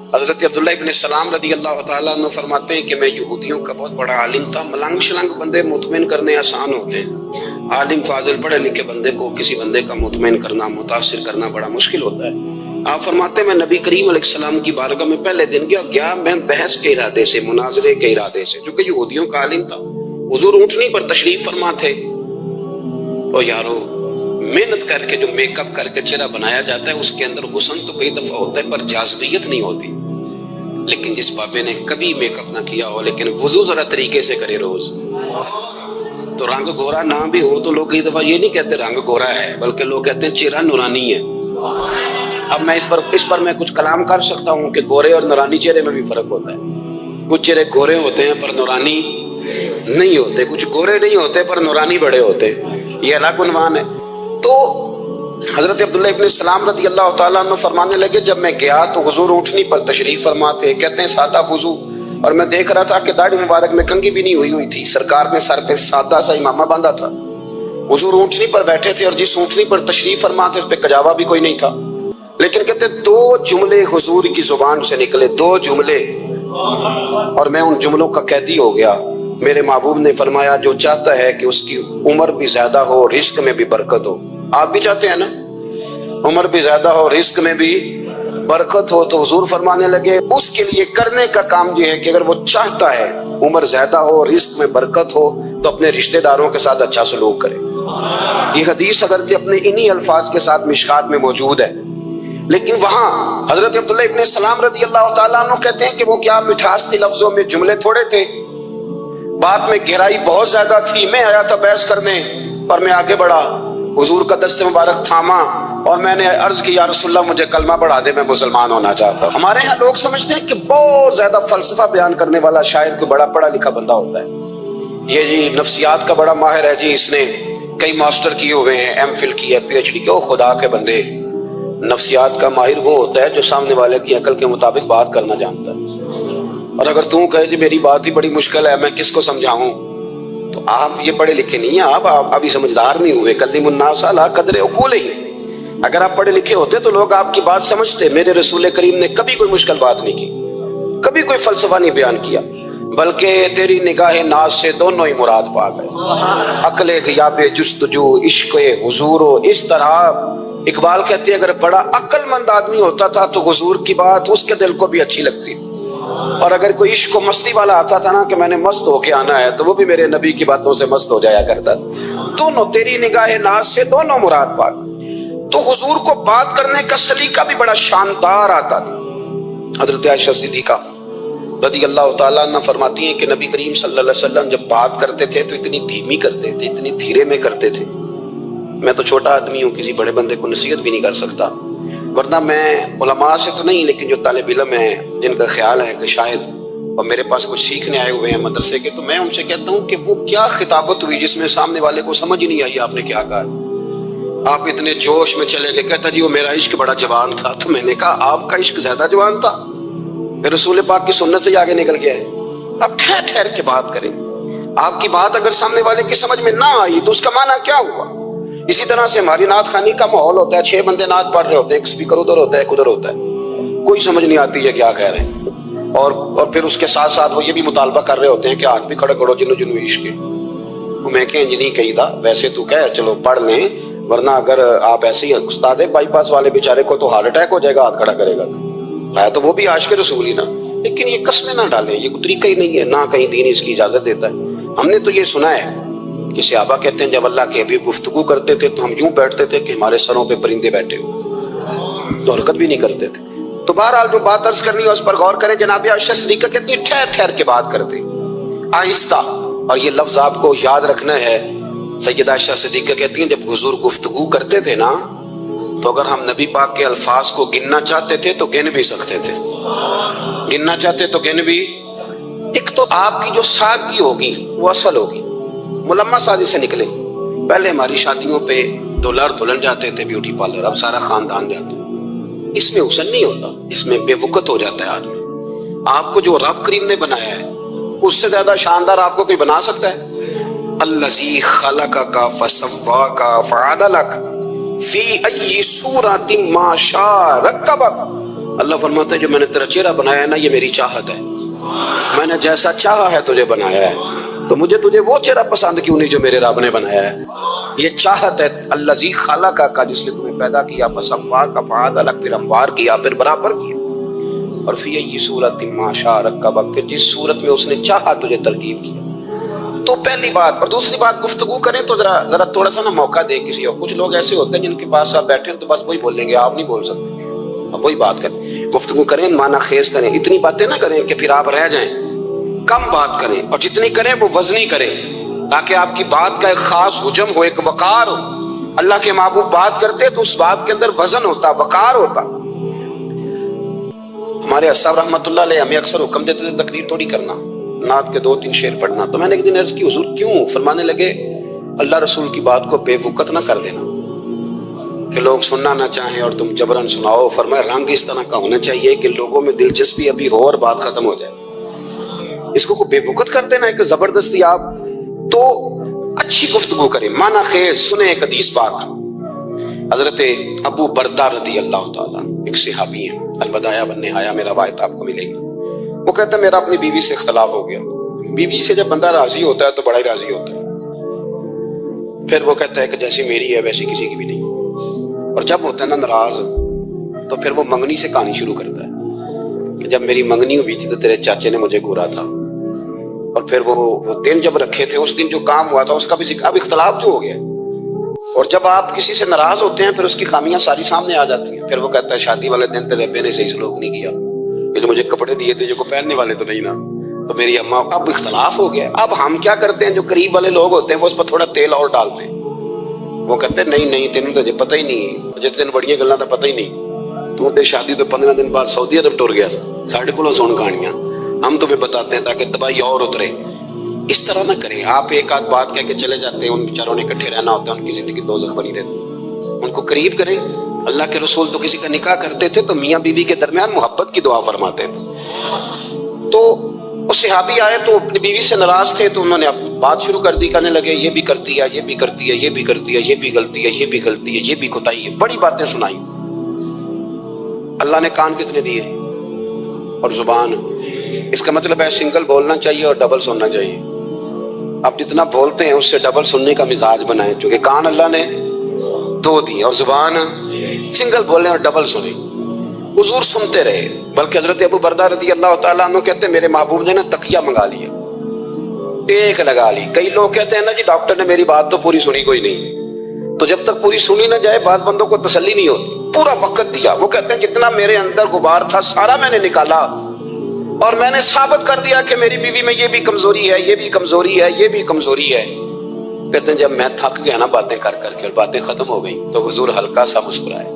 حضرت عبداللہ ابن سلام رضی اللہ تعالیٰ عنہ فرماتے ہیں کہ میں یہودیوں کا بہت بڑا عالم تھا. ملنگ شلنگ بندے مطمئن کرنے آسان ہوتے ہیں، عالم فاضل پڑھے لکھے بندے کو کسی بندے کا مطمئن کرنا، متاثر کرنا بڑا مشکل ہوتا ہے. آپ فرماتے ہیں میں نبی کریم علیہ السلام کی بارگاہ میں پہلے دن گیا میں بحث کے ارادے سے، مناظرے کے ارادے سے، کیونکہ یہودیوں کا عالم تھا. حضور اونٹنی پر تشریف فرما تھے. اور یارو محنت کر کے جو میک اپ کر کے چہرہ بنایا جاتا ہے اس کے اندر حسن تو کئی دفعہ ہوتا ہے پر جاذبیت نہیں ہوتی. لیکن جس بابے نے کبھی میک اپ نہ کیا ہو لیکن وضو ذرا طریقے سے کرے روز، تو رنگ گورا نہ بھی ہو تو لوگ کئی دفعہ یہ نہیں کہتے رنگ گورا ہے، بلکہ لوگ کہتے ہیں چہرہ نورانی ہے. اب میں اس پر میں کچھ کلام کر سکتا ہوں کہ گورے اور نورانی چہرے میں بھی فرق ہوتا ہے. کچھ چہرے گورے ہوتے ہیں پر نورانی نہیں ہوتے، کچھ گورے نہیں ہوتے پر نورانی بڑے ہوتے، یہ الگ عنوان ہے. تو حضرت عبداللہ ابن سلام رضی اللہ تعالیٰ عنہ فرمانے لگے جب میں گیا تو حضور اونٹنی پر تشریف فرماتے، کہتے ہیں سادہ وضو، اور میں دیکھ رہا تھا کہ داڑھی مبارک میں کنگھی بھی نہیں ہوئی تھی. سرکار نے سر پہ سادہ سا امامہ باندھا تھا. حضور اونٹنی پر بیٹھے تھے اور جس اونٹنی پر تشریف فرماتے اس پہ کجاوا بھی کوئی نہیں تھا. لیکن کہتے دو جملے حضور کی زبان سے نکلے، دو جملے، اور میں ان جملوں کا قیدی ہو گیا. میرے محبوب نے فرمایا جو چاہتا ہے کہ اس کی عمر بھی زیادہ ہو، رزق میں بھی برکت ہو. آپ بھی چاہتے ہیں نا عمر بھی زیادہ ہو، رزق میں بھی برکت ہو، تو حضور فرمانے لگے اس کے لیے کرنے کا کام یہ ہے کہ اگر وہ چاہتا ہے عمر زیادہ ہو، رزق میں برکت ہو، تو اپنے رشتہ داروں کے ساتھ اچھا سلوک کرے. یہ حدیث اگر اپنے انہی الفاظ کے ساتھ مشکات میں موجود ہے، لیکن وہاں حضرت عبداللہ ابن سلام رضی اللہ تعالیٰ عنہ کہتے ہیں کہ وہ کیا مٹھاس تھی لفظوں میں، جملے تھوڑے تھے، بات میں گہرائی بہت زیادہ تھی. میں آیا تھا بحث کرنے پر میں آگے بڑھا، حضور کا دست مبارک تھاما اور میں نے عرض کی یا رسول اللہ مجھے کلمہ پڑھا دے، میں مسلمان ہونا چاہتا ہوں. ہمارے ہاں لوگ سمجھتے ہیں کہ بہت زیادہ فلسفہ بیان کرنے والا شاعر کوئی بڑا پڑھا لکھا بندہ ہوتا ہے. یہ جی نفسیات کا بڑا ماہر ہے جی، اس نے کئی ماسٹر کیے ہوئے ہیں، ایم فل کی ہے، پی ایچ ڈی کی. او خدا کے بندے، نفسیات کا ماہر وہ ہوتا ہے جو سامنے والے کی عقل کے مطابق بات کرنا جانتا ہے. اور اگر تم کہے جی میری بات ہی بڑی مشکل ہے، میں کس کو سمجھاؤں، تو آپ یہ پڑھے لکھے نہیں ہیں، آپ ابھی سمجھدار نہیں ہوئے. کلم الناس علی قدر عقولہم. اگر آپ پڑھے لکھے ہوتے تو لوگ آپ کی بات سمجھتے. میرے رسول کریم نے کبھی کوئی مشکل بات نہیں کی، کبھی کوئی فلسفہ نہیں بیان کیا، بلکہ تیری نگاہ ناز سے دونوں ہی مراد پاک ہے. عقل غیاب جستجو، عشق حضور و اس طرح. اقبال کہتے ہیں اگر بڑا عقل مند آدمی ہوتا تھا تو حضور کی بات اس کے دل کو بھی اچھی لگتی، اور اگر کوئی عشق و مستی والا آتا تھا نا کہ میں نے مست ہو کے آنا ہے، تو وہ بھی میرے نبی کی باتوں سے مست ہو جایا کرتا تھا. دونوں تیری نگاہ ناز سے دونوں مراد پاک. تو حضور کو بات کرنے کا سلیقہ بھی بڑا شاندار آتا تھا. حضرت عائشہ صدیقہ رضی اللہ تعالیٰ عنہ فرماتی ہیں کہ نبی کریم صلی اللہ علیہ وسلم جب بات کرتے تھے تو اتنی دھیمی کرتے تھے، اتنی دھیرے میں کرتے تھے. میں تو چھوٹا آدمی ہوں، کسی بڑے بندے کو نصیحت بھی نہیں کر سکتا، ورنہ میں علماء سے تو نہیں، لیکن جو طالب علم ہیں جن کا خیال ہے کہ شاید اور میرے پاس کچھ سیکھنے آئے ہوئے ہیں مدرسے کے، تو میں ان سے کہتا ہوں کہ وہ کیا خطابت ہوئی جس میں سامنے والے کو سمجھ ہی نہیں آئی آپ نے کیا کہا. آپ اتنے جوش میں چلے گئے، کہتا جی وہ میرا عشق بڑا جوان تھا. تو میں نے کہا آپ کا عشق زیادہ جوان تھا، پھر رسول پاک کی سنت سے آگے نکل گیا ہے. اب ٹھہر ٹھہر کے بات کریں. آپ کی بات اگر سامنے والے کی سمجھ میں نہ آئی تو اس کا معنی کیا ہوا. اسی طرح سے ہماری نعت خوانی کا ماحول ہوتا ہے، 6 بندے نعت پڑھ رہے ہوتے ہیں، ایک اسپیکر ادھر ہوتا ہے ایک ادھر ہوتا ہے، کوئی سمجھ نہیں آتی ہے کیا کہہ رہے ہیں. اور پھر اس کے ساتھ ساتھ وہ یہ بھی مطالبہ کر رہے ہوتے ہیں کہ ہاتھ بھی کھڑے کرو جنو جنو عشق. میں کہ انج نہیں کہی دا، ویسے تو کہہ چلو پڑھ لیں، ورنہ اگر آپ ایسے ہی استاد بائی پاس والے بیچارے کو تو ہارٹ اٹیک ہو جائے گا ہاتھ کھڑا کرے گا، تو وہ بھی عاشق رسول ہی نا. لیکن یہ قسمیں نہ ڈالیں، یہ کوئی طریقہ ہی نہیں ہے، نہ کہیں دین اس کی اجازت دیتا ہے. ہم نے تو یہ سنا ہے کہ صحابہ کہتے ہیں جب اللہ کے حبیب گفتگو کرتے تھے تو ہم یوں بیٹھتے تھے کہ ہمارے سروں پہ پرندے بیٹھے ہو، تو حرکت بھی نہیں کرتے تھے. تو بہرحال جو بات عرض کرنی ہے اس پر غور کریں. جناب عائشہ صدیقہ کہتی ہیں ٹھہر ٹھہر کے بات کرتے، آہستہ. اور یہ لفظ آپ کو یاد رکھنا ہے. سیدہ عائشہ صدیقہ کہتی ہیں جب حضور گفتگو کرتے تھے نا تو اگر ہم نبی پاک کے الفاظ کو گننا چاہتے تھے تو گن بھی سکتے تھے، گننا چاہتے تو گن بھی. ایک تو آپ کی جو سادگی ہوگی وہ اصل ہوگی، ملمہ سازی سے نکلے. پہلے ہماری شادیوں پہ دولار دلہن جاتے تھے بیوٹی پارلر، اب سارا خاندان جاتا ہے. اس میں حسن نہیں ہوتا، اس میں بے وقت ہو جاتا ہے آدمی. آپ کو جو رب کریم نے بنایا ہے اس سے زیادہ شاندار آپ کو کوئی بنا سکتا ہے؟ الذی خلقک فسواک فعدلک فی ای صورت ما شاء رکبک. اللہ فرماتا ہے جو میں نے تیرا چہرہ بنایا ہے نا یہ میری چاہت ہے، میں نے جیسا چاہا ہے تجھے بنایا ہے، تو مجھے تجھے وہ چہرہ پسند کیوں نہیں جو میرے رب نے بنایا ہے؟ یہ چاہت ہے الذی خلق کا جس نے تمہیں پیدا کیا، فسواک فعدلک، پھر ہموار کیا، پھر برابر کیا، اور فی ای صورت ما شاء رکبک، پھر جس صورت میں اس نے چاہا تجھے ترکیب کیا۔ تو پہلی بات، اور دوسری بات گفتگو کریں تو ذرا تھوڑا سا نا موقع دے کسی اور۔ کچھ لوگ ایسے ہوتے ہیں جن کے پاس آپ بیٹھے ہیں تو بس وہی بولیں گے، آپ نہیں بول سکتے، اب وہی بات کریں، گفتگو کریں، معنی خیز کریں، اتنی باتیں نہ کریں کہ پھر آپ رہ جائیں، کم بات کریں، اور جتنی کریں وہ وزنی کریں تاکہ آپ کی بات کا ایک خاص حجم ہو، ایک وقار ہو۔ اللہ کے محبوب بات کرتے تو اس بات کے اندر وزن ہوتا، وقار ہوتا۔ ہمارے صاحب رحمۃ اللہ علیہ ہمیں اکثر حکم دیتے تھے تقریر تھوڑی کرنا، نعت کے 2-3 شعر پڑھنا، تو میں نے ایک دن عرض کی حضور کیوں؟ فرمانے لگے اللہ رسول کی بات کو بے وقت نہ کر دینا کہ لوگ سننا نہ چاہیں اور تم جبرن سناؤ۔ فرمایا رنگ اس طرح کا ہونا چاہیے کہ لوگوں میں دلچسپی ابھی ہو اور بات ختم ہو جائے، اس کو بے وقت کر دینا ایک زبردستی آپ تو اچھی گفتگو کریں، معنی خیز سنیں۔ ایک حدیث پاک حضرت ابو بردہ رضی اللہ تعالیٰ ایک صحابی ہیں، البدایہ والنہایہ میں روایت آپ کو ملے گی۔ وہ کہتا ہے میرا اپنی بیوی سے اختلاف ہو گیا۔ بیوی سے جب بندہ راضی ہوتا ہے تو بڑا ہی راضی ہوتا ہے، پھر وہ کہتا ہے کہ جیسی میری ہے ویسی کسی کی بھی نہیں، اور جب ہوتا ہے نا ناراض تو پھر وہ منگنی سے کہانی شروع کرتا ہے کہ جب میری منگنی ہوئی تھی تو تیرے چاچے نے مجھے گورا تھا، اور پھر وہ دن جب رکھے تھے اس دن جو کام ہوا تھا اس کا بھی ذکر، اب اختلاف جو ہو گیا، اور جب آپ کسی سے ناراض ہوتے ہیں پھر اس کی خامیاں ساری سامنے آ جاتی ہیں۔ پھر وہ کہتا ہے شادی والے دن تیرے ابے نے صحیح سلوک نہیں کیا، یہ جو مجھے کپڑے دیے تھے جو کو پہننے والے تو نہیں نا، تو میری اماں، اب اختلاف ہو گیا۔ اب ہم کیا کرتے ہیں، جو قریب والے لوگ ہوتے ہیں وہ اس پر تھوڑا تیل اور ڈالتے ہیں، وہ کہتے ہیں نہیں تینوں تو پتہ ہی نہیں، جتنے بڑیاں گلاں تو پتہ ہی نہیں، تو تے شادی تو 15 دن بعد سعودی عرب ٹر گیا ساڑھے کو سن کہانیاں، ہم تمہیں بتاتے ہیں تاکہ تباہی اور اترے۔ اس طرح نہ کریں، آپ ایک آدھ بات کہہ کے چلے جاتے ہیں، ان بیچاروں نے اکٹھے رہنا ہوتا ہے، ان کی زندگی دوزخ بنی رہتی ہے، ان کو قریب کریں۔ اللہ کے رسول تو کسی کا نکاح کرتے تھے تو میاں بیوی کے درمیان محبت کی دعا فرماتے تھے۔ تو وہ صحابی آئے تو اپنی بیوی سے ناراض تھے، تو انہوں نے بات شروع کر دی، کہنے لگے یہ بھی کرتی ہے، یہ بھی کرتی ہے، یہ بھی کرتی ہے، یہ بھی غلطی ہے، یہ بھی غلطی ہے، یہ بھی کوتاہی ہے، بڑی باتیں سنائی۔ اللہ نے کان کتنے دیے اور زبان، اس کا مطلب ہے سنگل بولنا چاہیے اور ڈبل سننا چاہیے۔ آپ جتنا بولتے ہیں اس سے ڈبل سننے کا مزاج بنائیں، کیونکہ کان اللہ نے 2 دیے اور زبان سنگل بولیں اور ڈبل سنیں۔ حضور سنتے رہے، بلکہ حضرت ابو بردہ رضی اللہ تعالیٰ عنہ کہتے ہیں میرے محبوب نے نا تکیہ منگا لیا، ٹیک لگا لی۔ کئی لوگ کہتے ہیں نا جی ڈاکٹر نے میری بات تو پوری سنی کوئی نہیں، تو جب تک پوری سنی نہ جائے بعض بندوں کو تسلی نہیں ہوتی، پورا وقت دیا۔ وہ کہتے ہیں جتنا میرے اندر غبار تھا سارا میں نے نکالا، اور میں نے ثابت کر دیا کہ میری بیوی میں یہ بھی کمزوری ہے، یہ بھی کمزوری ہے، یہ بھی کمزوری ہے۔ کہتے ہیں جب میں تھک گیا نا باتیں کر کر کے اور باتیں ختم ہو گئی تو حضور ہلکا سا مسکرائے،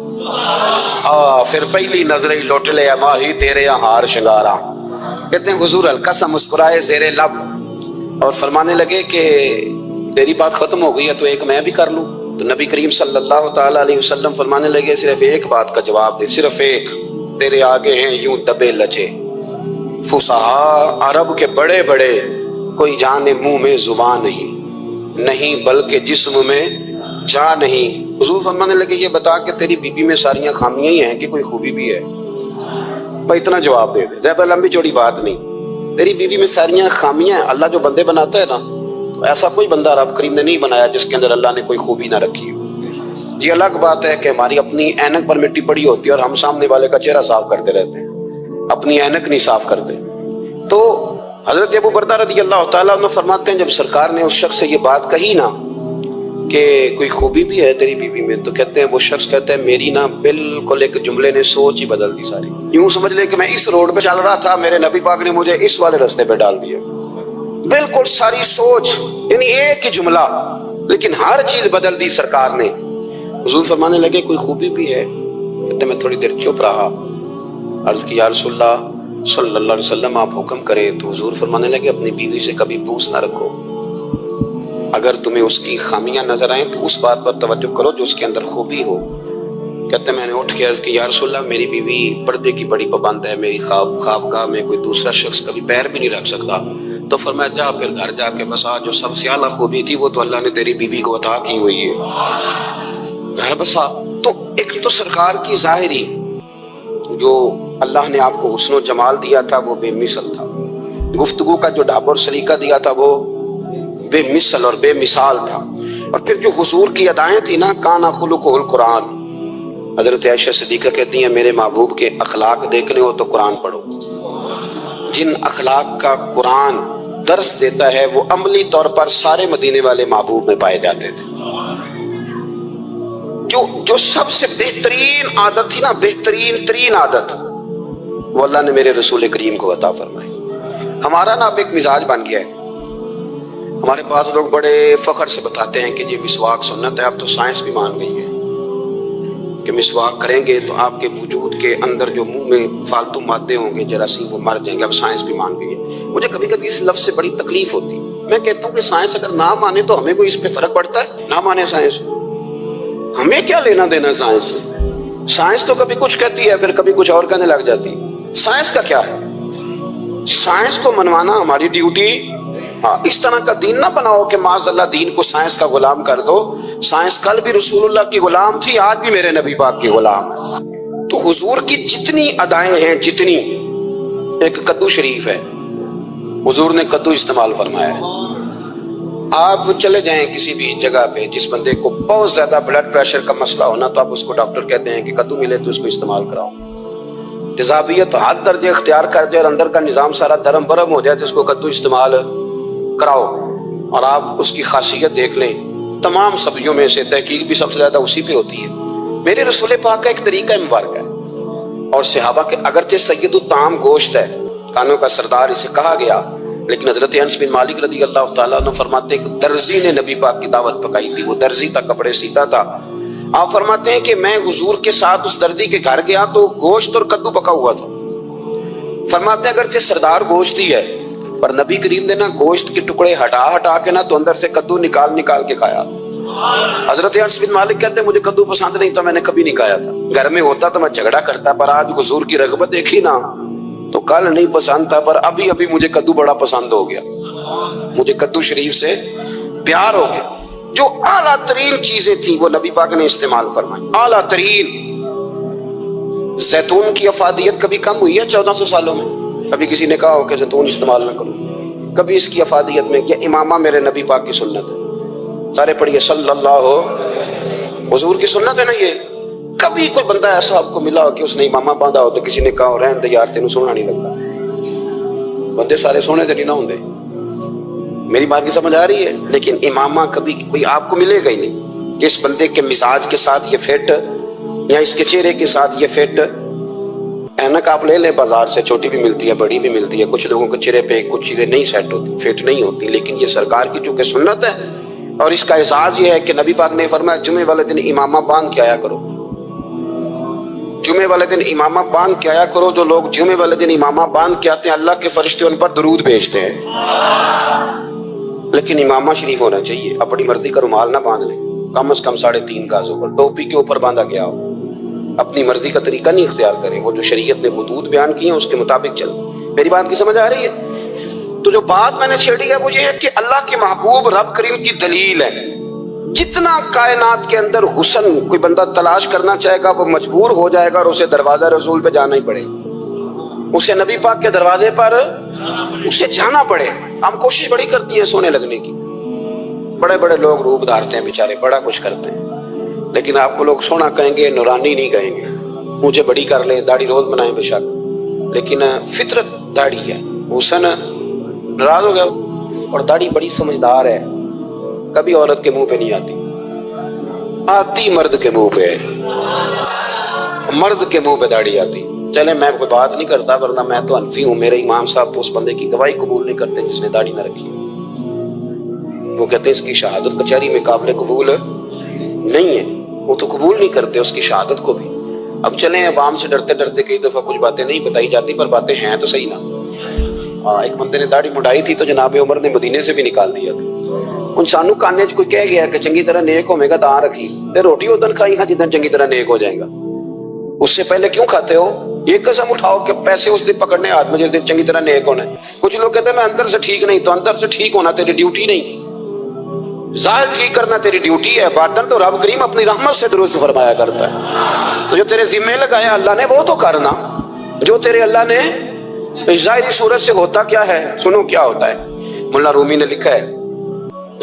پھر پہلی نظر ہی لوٹ لے ماہی تیرے ہار شنگارا۔ کہتے ہیں حضور ہلکا سا مسکرائے زیر لب اور فرمانے لگے کہ تیری بات ختم ہو گئی ہے تو ایک میں بھی کر لوں۔ تو نبی کریم صلی اللہ تعالیٰ علیہ وسلم فرمانے لگے صرف ایک بات کا جواب دے، صرف ایک، تیرے آگے ہیں یوں دبے لچے فصحا عرب کے بڑے بڑے، کوئی جانے منہ میں زبان نہیں بلکہ جسم میں جا نہیں۔ حضور فرمانے لگے یہ بتا کہ تیری بیوی میں ساریاں خامیاں ہی ہیں کہ کوئی خوبی بھی ہے؟ بھائی اتنا جواب دے دے، زیادہ لمبی چوڑی بات نہیں، تیری بیوی میں ساریاں خامیاں ہیں۔ اللہ جو بندے بناتا ہے نا تو ایسا کوئی بندہ رب کریم نے نہیں بنایا جس کے اندر اللہ نے کوئی خوبی نہ رکھی ہو۔ یہ الگ بات ہے کہ ہماری اپنی اینک پر مٹی پڑی ہوتی ہے اور ہم سامنے والے کا چہرہ صاف کرتے رہتے ہیں، اپنی اینک نہیں صاف کرتے۔ تو حضرت ابو بردہ رضی اللہ تعالیٰ عنہ فرماتے ہیں جب سرکار نے اس شخص سے یہ بات کہی نا کہ کوئی خوبی بھی ہے تیری بیوی میں، تو کہتے ہیں وہ شخص کہتا ہے میری نا بالکل ایک جملے نے سوچ ہی بدل دی ساری۔ یوں سمجھ لے کہ میں اس روڈ پہ چل رہا تھا، میرے نبی پاک نے مجھے اس والے راستے پہ ڈال دیا، بالکل ساری سوچ، یعنی ایک ہی جملہ لیکن ہر چیز بدل دی سرکار نے۔ حضور فرمانے لگے کوئی خوبی بھی ہے؟ کہتے میں تھوڑی دیر چپ رہا، عرض کی یا رسول اللہ صلی اللہ علیہ وسلم آپ حکم کریں۔ تو حضور فرمانے لگے اپنی بیوی سے کبھی پوچھ نہ رکھو، اگر تمہیں اس کی خامیاں نظر آئیں تو اس بات پر توجہ کرو جو اس کے اندر خوبی ہو۔ کہتے ہیں میں نے اٹھ کے عرض کی یا رسول اللہ میری بیوی پردے کی بڑی پابند ہے، میری خوابگاہ میں کوئی دوسرا شخص کبھی پیر بھی نہیں رکھ سکتا۔ تو فرمایا جا پھر گھر جا کے بسا، جو سب سے اعلیٰ خوبی تھی وہ تو اللہ نے تیری بیوی کو عطا کی ہوئی ہے، گھر بسا۔ تو ایک تو سرکار کی ظاہری جو اللہ نے آپ کو حسن و جمال دیا تھا وہ بے مثل تھا، گفتگو کا جو ڈھاب اور سلیقہ دیا تھا وہ بے مثل اور بے مثال تھا، اور پھر جو حضور کی ادائیں تھی نا، کانا خلقہ القرآن، حضرت عائشہ صدیقہ کہتی ہیں میرے محبوب کے اخلاق دیکھنے ہو تو قرآن پڑھو، جن اخلاق کا قرآن درس دیتا ہے وہ عملی طور پر سارے مدینے والے محبوب میں پائے جاتے تھے۔ جو سب سے بہترین عادت تھی نا، بہترین ترین عادت، وہ اللہ نے میرے رسول کریم کو عطا فرمائی۔ ہمارا نا اب ایک مزاج بن گیا ہے، ہمارے پاس لوگ بڑے فخر سے بتاتے ہیں کہ یہ مسواک سنت ہے، اب تو سائنس بھی مان گئی ہے کہ مسواک کریں گے تو آپ کے وجود کے اندر جو منہ میں فالتو مادے ہوں گے جراثیم وہ مر جائیں گے، اب سائنس بھی مان گئی ہے۔ مجھے کبھی کبھی اس لفظ سے بڑی تکلیف ہوتی ہے، میں کہتا ہوں کہ سائنس اگر نہ مانے تو ہمیں کوئی اس پہ فرق پڑتا ہے؟ نہ مانے سائنس، ہمیں کیا لینا دینا سائنس سے؟ سائنس تو کبھی کچھ کہتی ہے پھر کبھی کچھ اور کہنے لگ جاتی ہے، سائنس کا کیا ہے؟ سائنس کو منوانا ہماری ڈیوٹی۔ ہاں، اس طرح کا دین نہ بناؤ کہ معاذ اللہ دین کو سائنس کا غلام کر دو۔ سائنس کل بھی رسول اللہ کی غلام تھی، آج بھی میرے نبی پاک کی غلام ہے۔ تو حضور کی جتنی ادائیں ہیں، جتنی، ایک کدو شریف ہے، حضور نے کدو استعمال فرمایا ہے۔ آپ چلے جائیں کسی بھی جگہ پہ، جس بندے کو بہت زیادہ بلڈ پریشر کا مسئلہ ہونا تو آپ اس کو ڈاکٹر کہتے ہیں کہ کدو ملے تو اس کو استعمال کراؤ۔ تیزابیت حد درجے اختیار کر جائے اور اندر کا نظام سارا دھرم برم ہو جائے تو اس کو کدو استعمال کراؤ، اور آپ اس کی خاصیت دیکھ لیں۔ تمام سبزیوں میں سے تحقیق بھی سب سے زیادہ اسی پہ ہوتی ہے۔ میرے رسول پاک کا ایک طریقہ مبارک ہے، اور صحابہ کے اگرچہ سید الطعام گوشت ہے، کانوں کا سردار اسے کہا گیا، لیکن حضرت انس بن مالک رضی اللہ تعالیٰ عنہ فرماتے ہیں کہ درزی نے نبی پاک کی دعوت پکائی تھی، وہ درزی تھا، کپڑے سیتا تھا۔ آپ فرماتے ہیں کہ میں حضور کے ساتھ اس درزی کے گھر گیا تو گوشت اور کدو پکا ہوا تھا۔ فرماتے ہیں اگرچہ سردار گوشت ہی ہے، پر نبی کریم نے نا گوشت کے ٹکڑے ہٹا کے نا تو اندر سے کدو نکال کے کھایا۔ حضرت انس بن مالک کہتے ہیں مجھے کدو پسند نہیں تھا، میں نے کبھی نہیں کھایا تھا، گھر میں ہوتا تو میں جھگڑا کرتا، پر آج حضور کی رغبت دیکھی نا تو کل نہیں پسند تھا، پر ابھی مجھے کدو بڑا پسند ہو گیا، مجھے کدو شریف سے پیار ہو گیا۔ جو اعلیٰ ترین چیزیں تھیں وہ نبی پاک نے استعمال فرمائی، اعلیٰ ترین۔ زیتون کی افادیت کبھی کم ہوئی ہے 1400 سالوں میں؟ کبھی کسی نے کہا ہو کہ زیتون استعمال نہ کرو؟ کبھی اس کی افادیت میں؟ یہ امامہ میرے نبی پاک کی سنت ہے، سارے پڑھیے صلی اللہ ہو، حضور کی سنت ہے نا یہ۔ کبھی کوئی بندہ ایسا آپ کو ملا ہو کہ اس نے امامہ باندھا ہو تو کسی نے کہا ہو رہن دے یار تینوں سونا نہیں لگتا؟ بندے سارے سونے سے نہیں نہ ہوندے، میری بات کی سمجھ آ رہی ہے؟ لیکن امامہ کبھی کوئی آپ کو ملے گا ہی نہیں کہ اس بندے کے مزاج کے ساتھ یہ فٹ، یا اس کے چہرے کے ساتھ یہ فٹ۔ اینک آپ لے لیں بازار سے، چھوٹی بھی ملتی ہے بڑی بھی ملتی ہے، کچھ لوگوں کے چہرے پہ کچھ چیزیں نہیں سیٹ ہوتی، فٹ نہیں ہوتی، لیکن یہ سرکار کی چونکہ سنت ہے، اور اس کا اعزاز یہ ہے کہ نبی پاک نے فرمایا جمعے والے دن امامہ باندھ کے آیا کرو، جمعے والے دن امامہ باندھ کے آیا کرو۔ جو لوگ جمعے والے دن امامہ باندھ کے آتے ہیں اللہ کے فرشتے ان پر درود بھیجتے ہیں۔ لیکن امامہ شریف ہونا چاہیے، اپنی مرضی کا رومال نہ باندھ لیں، کم از کم 3.5 گز اوپر، ٹوپی کے اوپر باندھا گیا ہو، اپنی مرضی کا طریقہ نہیں اختیار کریں، وہ جو شریعت نے حدود بیان کی ہیں اس کے مطابق چل۔ میری بات کی سمجھ آ رہی ہے؟ تو جو بات میں نے چھیڑی ہے وہ یہ ہے کہ اللہ کے محبوب رب کریم کی دلیل ہے۔ جتنا کائنات کے اندر حسن کوئی بندہ تلاش کرنا چاہے گا وہ مجبور ہو جائے گا اور اسے دروازہ رسول پہ جانا ہی پڑے گا، اسے نبی پاک کے دروازے پر اسے جانا پڑے۔ ہم کوشش بڑی کرتی ہیں سونے لگنے کی، بڑے بڑے لوگ روپ دھارتے ہیں بیچارے، بڑا کچھ کرتے ہیں، لیکن آپ کو لوگ سونا کہیں گے، نورانی نہیں کہیں گے۔ مجھے بڑی کر لیں، داڑھی روز بنائیں بے شک، لیکن فطرت داڑھی ہے، حسن ناراض ہو گیا، اور داڑھی بڑی سمجھدار ہے، کبھی عورت کے منہ پہ نہیں آتی مرد کے منہ پہ، مرد کے منہ پہ داڑھی آتی۔ چلے میں کوئی بات نہیں کرتا، ورنہ میں تو حنفی ہوں، میرے امام صاحب تو اس بندے کی گواہی قبول نہیں کرتے جس نے داڑھی نہ رکھی، وہ کہتے ہیں اس کی شہادت کچہری میں قابل قبول نہیں ہے، وہ تو قبول نہیں کرتے اس کی شہادت کو بھی۔ اب چلیں عوام سے ڈرتے ڈرتے کئی دفعہ کچھ باتیں نہیں بتائی جاتی، پر باتیں ہیں تو صحیح نا۔ ایک بندے نے داڑھی مڈائی تھی تو جناب عمر نے مدینے سے بھی نکال دیا تھا۔ ان سانو کانے کوئی کہہ گیا کہ چنگی طرح نیک ہوے گا داں رکھی تے روٹی ادن کھائی ہاں جدن چنگی طرح نیک ہو جائے گا، اس سے پہلے کیوں کھاتے ہو؟ یہ قسم اٹھاؤ کہ پیسے اس دن پکڑنے ہاتھ میں جس دن چنگی طرح نیک ہونا ہے۔ کچھ لوگ کہتے ہیں میں اندر سے ٹھیک نہیں، تو اندر سے ٹھیک ہونا تیری ڈیوٹی نہیں، ظاہر ٹھیک کرنا تیری ڈیوٹی ہے، باطن تو رب کریم اپنی رحمت سے درست فرمایا کرتا ہے۔ تو جو تیرے ذمہ لگایا اللہ نے وہ تو کرنا، جو تیرے اللہ نے ظاہری صورت سے ہوتا کیا ہے، سنو کیا ہوتا ہے۔ مولانا رومی نے لکھا ہے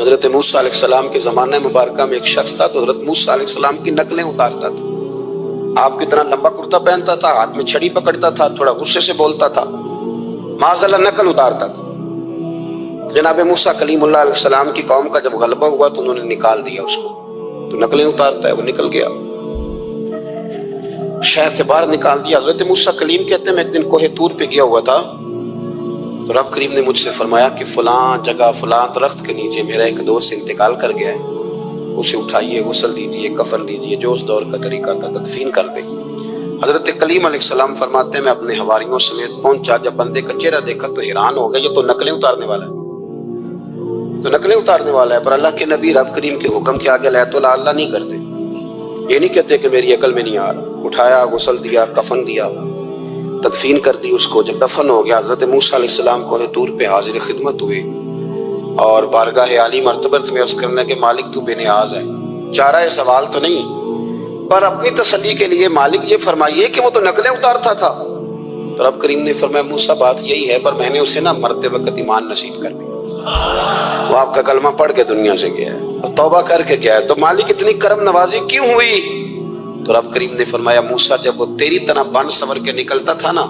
حضرت موسیٰ علیہ السلام کے زمانہ مبارکہ میں ایک شخص تھا تو حضرت موسیٰ علیہ السلام کی نقلیں اتارتا تھا۔ آپ کی طرح لمبا کرتا پہنتا تھا، ہاتھ میں چھڑی پکڑتا تھا، تھوڑا غصے سے بولتا تھا، معاذ اللہ نقل اتارتا تھا۔ جناب موسیٰ کلیم اللہ علیہ السلام کی قوم کا جب غلبہ ہوا تو انہوں نے نکال دیا اس کو، تو نقلیں اتارتا ہے، وہ نکل گیا، شہر سے باہر نکال دیا۔ حضرت موسیٰ کلیم کہتے ہیں میں ایک دن کوہ طور پہ گیا ہوا تھا تو رب کریم نے مجھ سے فرمایا کہ فلاں جگہ فلاں درخت کے نیچے میرا ایک دوست انتقال کر گیا ہے، اسے اٹھائیے، غسل دیجیے، کفن دیجیے، جو اس دور کا طریقہ تھا تدفین کر دیں۔ حضرت کلیم علیہ السلام فرماتے ہیں میں اپنے حواریوں سمیت پہنچا، جب بندے کا چہرہ دیکھا تو حیران ہو گیا، یہ تو نقلیں اتارنے والا ہے، تو نقلیں اتارنے والا ہے۔ پر اللہ کے نبی رب کریم کے حکم کے آگے لائت اللہ نہیں کرتے، یہ نہیں کہتے کہ میری عقل میں نہیں آ رہا۔ اٹھایا، غسل دیا، کفن دیا، تدفین کر دی اس کو۔ جب دفن ہو گیا حضرت موسیٰ علیہ السلام کوہ طور پہ حاضر خدمت ہوئے اور بارگاہ عالی مرتبت میں عرض کرنے کے مالک تو بے نیاز ہے، چارہ سوال تو نہیں، پر اپنی تسلی کے لیے مالک یہ فرمائیے کہ وہ تو نقلیں اتارتا تھا۔ تو رب کریم نے فرمایا موسیٰ بات یہی ہے، پر میں نے اسے مرتے وقت ایمان نصیب کر دیا، وہ آپ کا کلمہ پڑھ کے دنیا سے گیا ہے اور توبہ کر کے گیا ہے، تو مالک اتنی کرم نوازی کیوں ہوئی؟ تو رب کریم نے فرمایا موسیٰ جب وہ تیری طرح بن سور کے نکلتا تھا نا،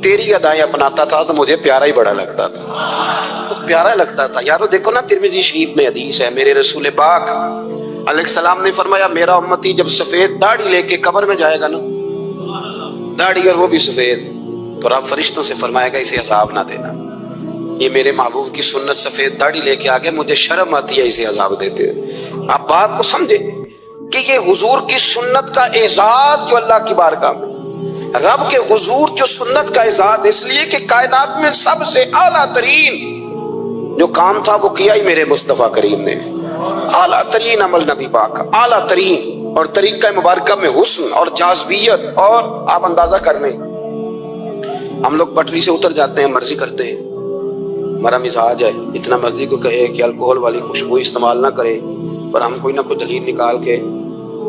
تیری ادائیں اپناتا تھا تو مجھے پیارا ہی بڑا لگتا تھا، پیارا لگتا تھا۔ یارو دیکھو نا ترمذی شریف میں حدیث ہے، میرے رسول پاک علیہ السلام نے فرمایا میرا امتی جب سفید داڑھی لے کے قبر میں جائے گا نا، داڑھی اور وہ بھی سفید، تو رب فرشتوں سے فرمائے گا اسے عذاب نہ دینا، یہ میرے محبوب کی سنت سفید داڑھی لے کے آگے، مجھے شرم آتی ہے اسے عذاب دیتے ہیں۔ آپ بات کو سمجھے کہ یہ حضور کی سنت کا اعزاز جو اللہ کی بارگاہ میں، رب کے حضور جو سنت کا اعزاز اس لیے کہ کائنات میں سب سے اعلیٰ ترین جو کام تھا وہ کیا ہی میرے مصطفیٰ کریم نے، اعلیٰ ترین عمل نبی پاک، اعلیٰ ترین، اور طریقہ مبارکہ میں حسن اور جاذبیت، اور آپ اندازہ کر لیں ہم لوگ پٹری سے اتر جاتے ہیں، مرضی کرتے ہیں، ہمارا مزاج ہے اتنا مرضی کو کہے کہ الکوہل والی خوشبو استعمال نہ کرے، پر ہم کوئی نہ کوئی دلیل نکال کے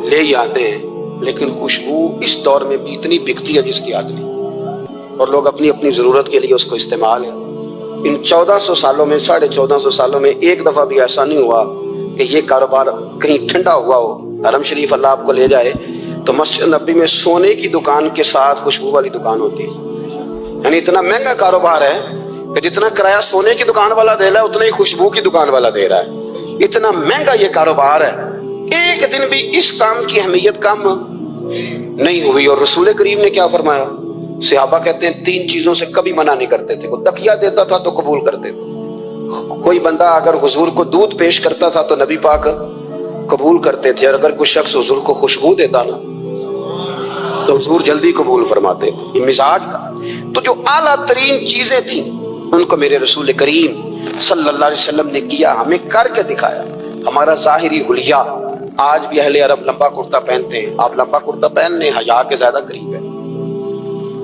لے ہی آتے ہیں، لیکن خوشبو اس دور میں بھی اتنی بکتی ہے جس کی حد نہیں، اور لوگ اپنی اپنی ضرورت کے لیے اس کو استعمال ہے۔ ان 1400 سالوں میں 1450 سالوں میں ایک دفعہ بھی ایسا نہیں ہوا کہ یہ کاروبار کہیں ٹھنڈا ہوا ہو۔ حرم شریف اللہ آپ کو لے جائے تو مسجد نبی میں سونے کی دکان کے ساتھ خوشبو والی دکان ہوتی ہے، یعنی اتنا مہنگا کاروبار ہے کہ جتنا کرایہ سونے کی دکان والا دے رہا ہے اتنا ہی خوشبو کی دکان والا دے رہا ہے، اتنا مہنگا یہ کاروبار ہے۔ ایک دن بھی اس کام کی اہمیت کم نہیں ہوئی، اور رسول کریم نے کیا فرمایا؟ صحابہ کہتے ہیں 3 چیزوں سے کبھی منع نہیں کرتے تھے، وہ تکیہ دیتا تھا تو قبول کرتے تھے، کوئی بندہ اگر حضور کو دودھ پیش کرتا تھا تو نبی پاک قبول کرتے تھے، اور اگر کوئی شخص حضور کو خوشبو دیتا نا تو حضور جلدی قبول فرماتے، یہ مزاج تھا۔ تو جو اعلیٰ ترین چیزیں تھیں ان کو میرے رسول کریم صلی اللہ علیہ وسلم نے کیا، ہمیں کر کے دکھایا۔ ہمارا ظاہری حلیہ آج بھی اہل عرب لمبا کرتا پہنتے ہیں، آپ لمبا کرتا پہننے حیا کے زیادہ قریب ہے،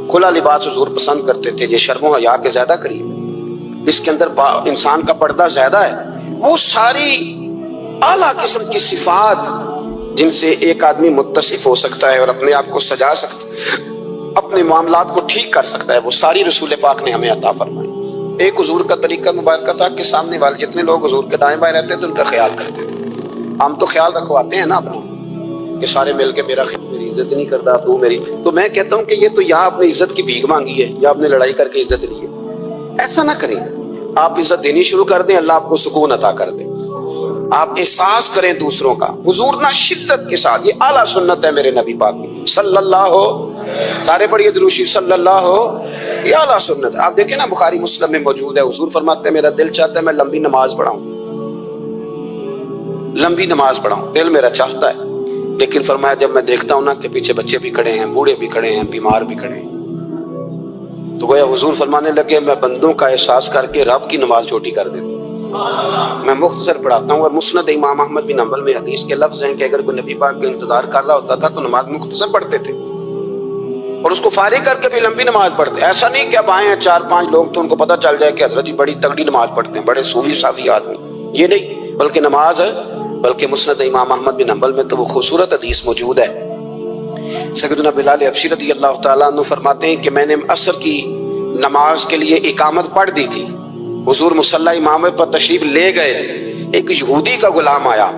کھلا لباس حضور پسند کرتے تھے، یہ شرم و حیا کے زیادہ قریب ہے، اس کے اندر انسان کا پردہ زیادہ ہے۔ وہ ساری اعلیٰ قسم کی صفات جن سے ایک آدمی متصف ہو سکتا ہے اور اپنے آپ کو سجا سکتا ہے، اپنے معاملات کو ٹھیک کر سکتا ہے، وہ ساری رسول پاک نے ہمیں عطا فرمائی۔ ایک حضور کا طریقہ مبارکہ تھا کہ سامنے والے جتنے لوگ حضور کے دائیں بائیں رہتے تھے ان کا خیال کرتے تھے۔ ہم تو خیال رکھواتے ہیں نا اپنا کہ سارے مل کے میری عزت نہیں کرتا، تو میری، تو میں کہتا ہوں کہ یہ تو یہاں اپنی عزت کی بھیک مانگی ہے یا آپ نے لڑائی کر کے عزت لی ہے، ایسا نہ کریں۔ آپ عزت دینی شروع کر دیں، اللہ آپ کو سکون عطا کر دے، آپ احساس کریں دوسروں کا۔ حضور نہ شدت کے ساتھ، یہ اعلیٰ سنت ہے میرے نبی پاک کی صلی اللہ ہو، سارے پڑھیے دروشی صلی اللہ ہو، یہ اعلیٰ سنت ہے۔ آپ دیکھیں نا بخاری مسلم میں موجود ہے، حضور فرماتے ہیں میرا دل چاہتا ہے میں لمبی نماز پڑھاؤں، لمبی نماز پڑھاؤں، دل میرا چاہتا ہے، لیکن فرمایا جب میں دیکھتا ہوں نا کہ پیچھے بچے بھی کھڑے ہیں، بوڑھے بھی کھڑے ہیں، بیمار بھی کھڑے ہیں، تو گویا حضور فرمانے لگے میں بندوں کا احساس کر کے رب کی نماز چھوٹی کر دیتا ہوں، میں مختصر پڑھاتا ہوں۔ اور مسند امام احمد بن حنبل میں حدیث کے لفظ ہیں کہ اگر کوئی نبی پاک کا انتظار کر رہا ہوتا تھا تو نماز مختصر پڑھتے تھے اور اس کو فارغ کر کے بھی لمبی نماز پڑھتے۔ ایسا نہیں کہ اب آئے ہیں 4-5 لوگ تو ان کو پتہ چل جائے کہ حضرت جی بڑی تگڑی نماز پڑھتے ہیں، بڑے صوفی صافی آدمی، یہ نہیں، بلکہ نماز ہے، بلکہ مسند امام احمد بن حنبل میں تو وہ خوبصورت حدیث موجود ہے سیدنا بلال حبشی رضی اللہ تعالیٰ عنہ فرماتے ہیں کہ میں نے عصر کی نماز کے لیے اقامت پڑھ دی تھی، حضور مصلی امام پر تشریف لے گئے تھے، ایک یہودی کا غلام آیا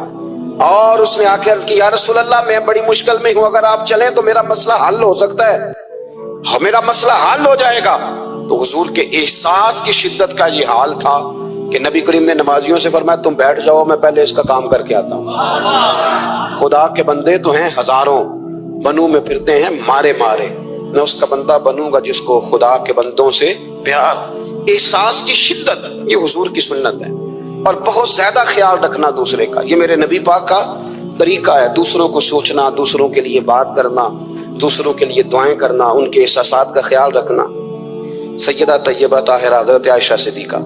اور اس نے آ کے عرض کی یا رسول اللہ میں بڑی مشکل میں ہوں، اگر آپ چلیں تو میرا مسئلہ حل ہو سکتا ہے، میرا مسئلہ حل ہو جائے گا۔ تو حضور کے احساس کی شدت کا یہ حال تھا کہ نبی کریم نے نمازیوں سے فرمایا تم بیٹھ جاؤ، میں پہلے اس کا کام کر کے آتا ہوں۔ خدا کے بندے تو ہیں ہزاروں، بنو میں پھرتے ہیں مارے مارے، میں اس کا بندہ بنوں گا جس کو خدا کے بندوں سے پیار۔ احساس کی شدت یہ حضور کی سنت ہے، اور بہت زیادہ خیال رکھنا دوسرے کا، یہ میرے نبی پاک کا طریقہ ہے، دوسروں کو سوچنا، دوسروں کے لیے بات کرنا، دوسروں کے لیے دعائیں کرنا، ان کے احساسات کا خیال رکھنا۔ سیدہ طیبہ طاہرہ حضرت عائشہ صدیقہ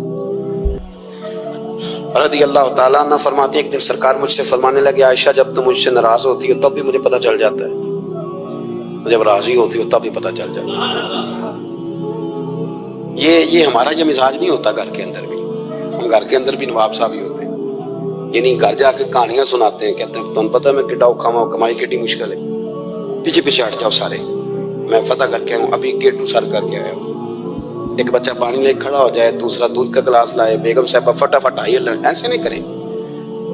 رضی اللہ تعالیٰ عنہ فرماتی ایک دن سرکار مجھ سے فرمانے لگے عائشہ جب تم مجھ سے ناراض ہوتی ہو تب بھی مجھے پتہ چل جاتا ہے، جب راضی ہوتی ہو تب بھی پتہ چل جاتا ہے۔ یہ ہمارا یہ مزاج نہیں ہوتا گھر کے اندر بھی، ہم گھر کے اندر بھی نواب صاحب ہی ہوتے ہیں، یہ نہیں گھر جا کے کہانیاں سناتے ہیں، کہتے ہیں تم پتہ میں کڈا کھاوا کمائی کیٹی مشکل ہے، پیچھے پیچھے ہٹ جاؤ سارے، میں فتح کر کے ہوں، ابھی گیٹ سر کر کے آیا ہوں۔ ایک بچہ پانی لے کھڑا ہو جائے، دوسرا دودھ کا گلاس لائے، بیگم صاحبہ فٹافٹ آئیے، ایسے نہیں کریں۔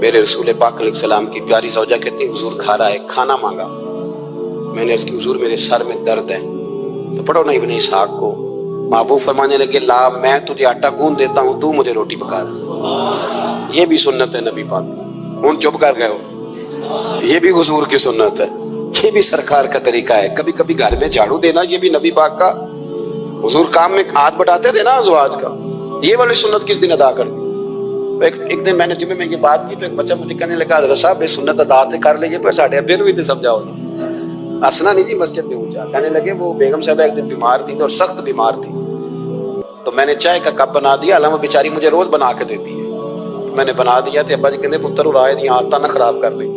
میرے رسول پاک علیہ السلام کی پیاری زوجہ کہتی حضور کھا رہا ہے، کھانا مانگا، میں نے اس کی حضور میرے سر میں درد ہے، تو پڑھو نا ابن اسحاق کو۔ محبوب فرمانے لگے لا میں تجھے آٹا گوندھ دیتا ہوں، تو مجھے روٹی پکا دے۔ یہ بھی سنت ہے نبی پاک، ان چپ کر گئے ہو، یہ بھی حضور کی سنت ہے، یہ بھی سرکار کا طریقہ ہے۔ کبھی کبھی گھر میں جھاڑو دینا یہ بھی نبی پاک کا، حضور کام میں ہاتھ بٹاتے تھے نا ازواج کا، یہ والی سنت کس دن ادا کر دی؟ ایک دن میں نے جمعے میں یہ بات کی تو ایک بچہ مجھے کہنے لگا حضرت صاحب یہ سنت ادا سے کر لیجیے پر ساڑھے ابے بھی سمجھاؤ، ہنسنا نہیں جی مسجد میں اونچا۔ کہنے لگے وہ بیگم صاحبہ ایک دن بیمار تھی اور سخت بیمار تھی، تو میں نے چائے کا کپ بنا دیا، حالانکہ بیچاری مجھے روز بنا کے دیتی ہے، تو میں نے بنا دیا تھا، ابا جی کہنے پتر رائے دی آتا نہ خراب کر لیں،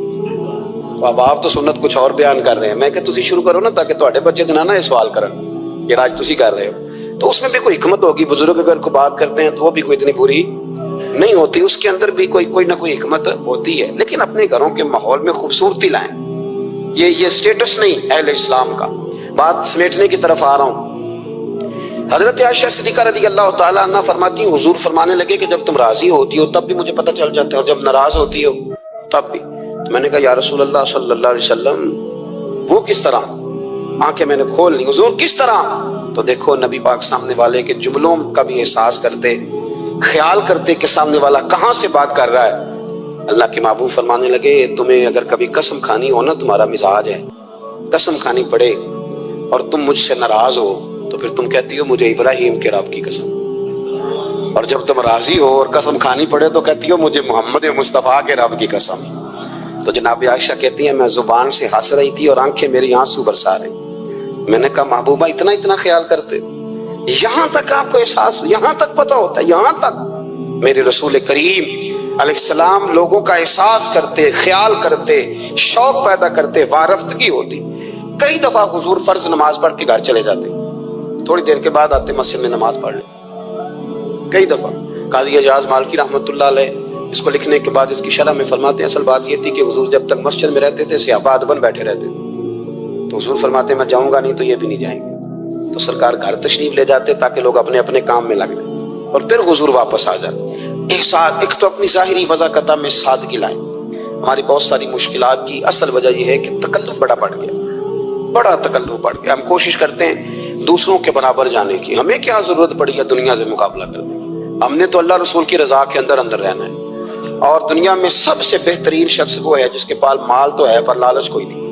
تو اب آپ تو سنت کچھ اور بیان کر رہے ہیں، میں کہ تسی شروع کرو نا تاکہ تواڈے بچے نہ یہ سوال کرن کہ آج تسی کر رہے ہو، تو اس میں بھی کوئی حکمت ہوگی۔ بزرگ اگر کوئی بات کرتے ہیں تو وہ بھی کوئی اتنی بری نہیں ہوتی، اس کے اندر بھی کوئی نہ کوئی حکمت ہوتی ہے، لیکن اپنے گھروں کے ماحول میں خوبصورتی لائیں، یہ سٹیٹس نہیں اہل اسلام کا۔ بات سمیٹنے کی طرف آ رہا ہوں۔ حضرت عائشہ صدیقہ رضی اللہ تعالیٰ عنہ فرماتی ہیں حضور فرمانے لگے کہ جب تم راضی ہوتی ہو تب بھی مجھے پتہ چل جاتا ہے، اور جب ناراض ہوتی ہو تب بھی۔ تو میں نے کہا یا رسول اللہ صلی اللہ علیہ وسلم وہ کس طرح؟ آنکھیں میں نے کھول لی، حضور کس طرح؟ تو دیکھو نبی پاک سامنے والے کے جملوں کا بھی احساس کرتے، خیال کرتے کہ سامنے والا کہاں سے بات کر رہا ہے۔ اللہ کے محبوب فرمانے لگے تمہیں اگر کبھی قسم کھانی ہو نا، تمہارا مزاج ہے، قسم کھانی پڑے اور تم مجھ سے ناراض ہو تو پھر تم کہتی ہو مجھے ابراہیم کے رب کی قسم، اور جب تم راضی ہو اور قسم کھانی پڑے تو کہتی ہو مجھے محمد مصطفیٰ کے رب کی قسم۔ تو جناب عائشہ کہتی ہیں میں زبان سے ہنس رہی تھی اور آنکھیں میری آنسو برسا رہی، میں نے کہا محبوبہ اتنا خیال کرتے، یہاں تک آپ کو احساس، یہاں تک پتہ ہوتا ہے، یہاں تک میرے رسول کریم علیہ السلام لوگوں کا احساس کرتے، خیال کرتے، شوق پیدا کرتے، وارفتگی ہوتی۔ کئی دفعہ حضور فرض نماز پڑھ کے گھر چلے جاتے، تھوڑی دیر کے بعد آتے مسجد میں نماز پڑھ لیں۔ کئی دفعہ قاضی اعجاز مالکی رحمۃ اللہ علیہ اس کو لکھنے کے بعد اس کی شرح میں فرماتے ہیں اصل بات یہ تھی کہ حضور جب تک مسجد میں رہتے تھے صحابہ ادباً بیٹھے رہتے تھے، تو حضور فرماتے ہیں میں جاؤں گا نہیں تو یہ بھی نہیں جائیں گے، تو سرکار گھر تشریف لے جاتے تاکہ لوگ اپنے اپنے کام میں لگ جائیں اور پھر حضور واپس آ جاتے۔ ایک تو اپنی ظاہری وضاحت میں سادگی لائیں۔ ہماری بہت ساری مشکلات کی اصل وجہ یہ ہے کہ تکلف بڑا بڑھ گیا، بڑا تکلف بڑھ گیا۔ ہم کوشش کرتے ہیں دوسروں کے برابر جانے کی، ہمیں کیا ضرورت پڑی ہے دنیا سے مقابلہ کرنے کی؟ ہم نے تو اللہ رسول کی رضا کے اندر رہنا ہے، اور دنیا میں سب سے بہترین شخص وہ ہے جس کے پاس مال تو ہے پر لالچ کوئی نہیں۔